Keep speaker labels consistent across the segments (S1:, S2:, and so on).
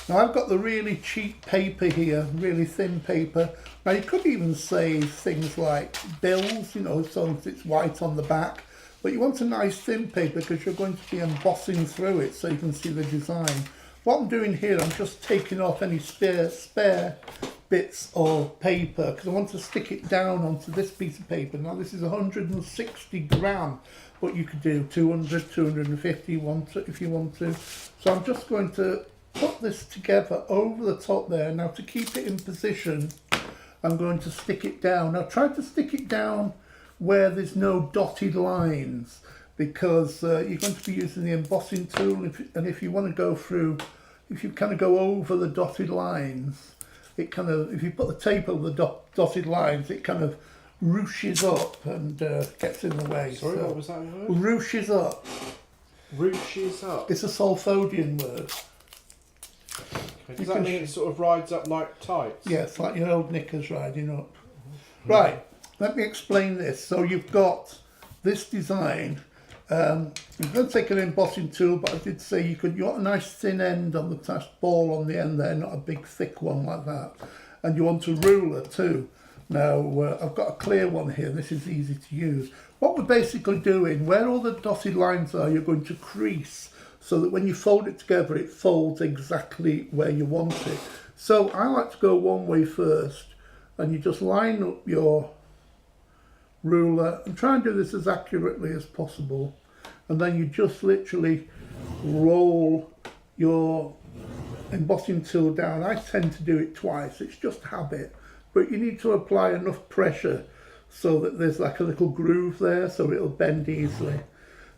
S1: Now I've got the really cheap paper here, really thin paper. Now you could even say things like bills, you know, so that it's white on the back. But you want a nice thin paper because you're going to be embossing through it so you can see the design. What I'm doing here, I'm just taking off any spare bits of paper because I want to stick it down onto this piece of paper. Now this is 160 gram, but you could do 200, 250 if you want to. So I'm just going to put this together over the top there. Now to keep it in position, I'm going to stick it down. Now try to stick it down where there's no dotted lines because you're going to be using the embossing tool, and if you want to go through, if you kind of go over the dotted lines, it kind of, if you put the tape over the dotted lines, it kind of ruches up and gets in the way.
S2: Sorry,
S1: so,
S2: what was that word?
S1: Ruches up.
S2: Ruches up.
S1: It's a Salfodian word.
S2: Okay. Does that mean it sort of rides up like tights?
S1: Yes, like your old knickers riding up. Right, let me explain this. So you've got this design. You're going to take an embossing tool, but I did say you want a nice thin end on the ball on the end there, not a big thick one like that. And you want a ruler too. Now I've got a clear one here. This is easy to use. What we're basically doing, where all the dotted lines are, you're going to crease so that when you fold it together, it folds exactly where you want it. So I like to go one way first, and you just line up your ruler and try and do this as accurately as possible, and then you just literally roll your embossing tool down. I tend to do it twice, it's just habit, but you need to apply enough pressure so that there's like a little groove there so it'll bend easily.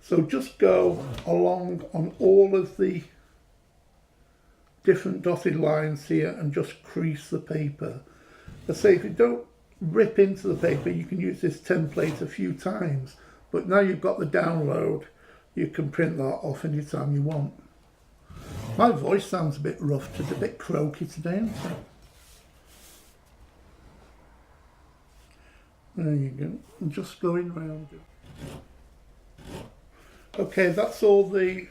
S1: So just go along on all of the different dotted lines here and just crease the paper. I say if you don't rip into the paper, you can use this template a few times, but now you've got the download, you can print that off anytime you want. My voice sounds a bit rough, a bit croaky today, isn't it? There you go, I'm just going round it. Okay, that's all the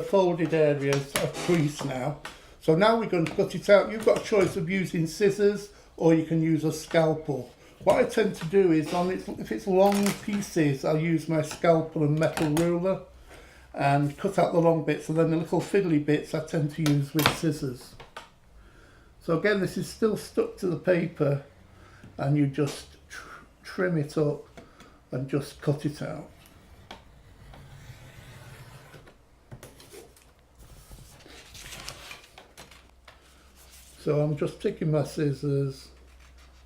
S1: folded areas I've creased now. So now we're going to cut it out. You've got a choice of using scissors or you can use a scalpel. What I tend to do is, if it's long pieces, I'll use my scalpel and metal ruler and cut out the long bits, and then the little fiddly bits I tend to use with scissors. So again, this is still stuck to the paper, and you just trim it up and just cut it out. So I'm just taking my scissors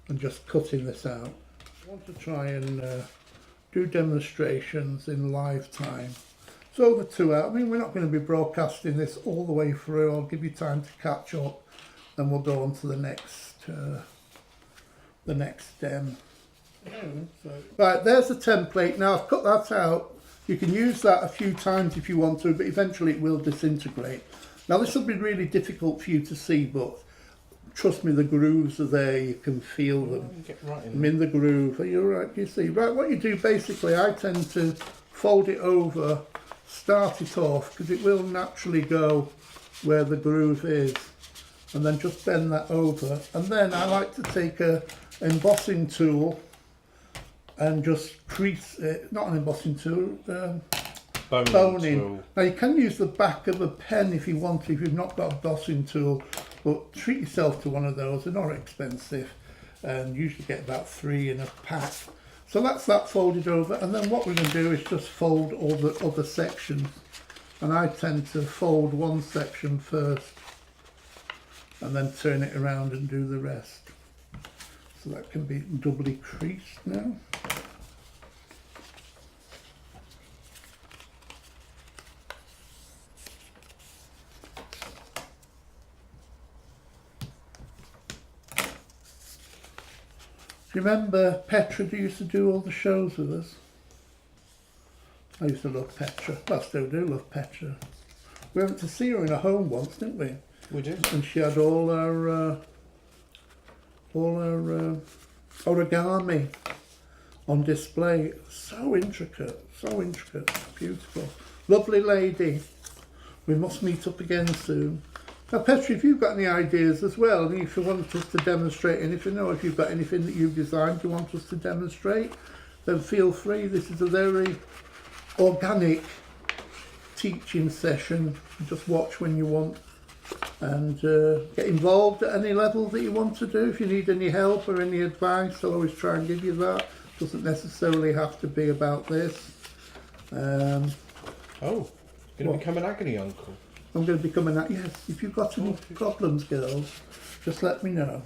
S1: and just cutting this out. I want to try and do demonstrations in live time. It's over 2 hours. I mean, we're not going to be broadcasting this all the way through. I'll give you time to catch up, and we'll go on to the next stem. Right, there's the template. Now I've cut that out. You can use that a few times if you want to, but eventually it will disintegrate. Now this will be really difficult for you to see, but trust me, the grooves are there, you can feel them.
S2: Get right
S1: I'm in the groove. Are you all right? You see? Right, what you do basically, I tend to fold it over, start it off, because it will naturally go where the groove is, and then just bend that over. And then I like to take a embossing tool and just crease it, not an embossing tool, boning.
S2: Tool.
S1: Now you can use the back of a pen if you want to, if you've not got a embossing tool, but treat yourself to one of those. They're not expensive and usually get about 3 in a pack. So that's that folded over, and then what we're going to do is just fold all the other sections, and I tend to fold one section first and then turn it around and do the rest. So that can be doubly creased now. Remember Petra who used to do all the shows with us? I used to love Petra. Well, I still do love Petra. We went to see her in her home once, didn't we?
S2: We did.
S1: And she had all her origami on display. So intricate, beautiful. Lovely lady. We must meet up again soon. Now, Petra, if you've got any ideas as well, and if you want us to demonstrate anything, or if you've got anything that you've designed you want us to demonstrate, then feel free. This is a very organic teaching session. Just watch when you want and get involved at any level that you want to do. If you need any help or any advice, I'll always try and give you that. Doesn't necessarily have to be about this.
S2: Oh, you're going to become an agony uncle.
S1: I'm going to become an... Yes, if you've got any problems, girls, just let me know.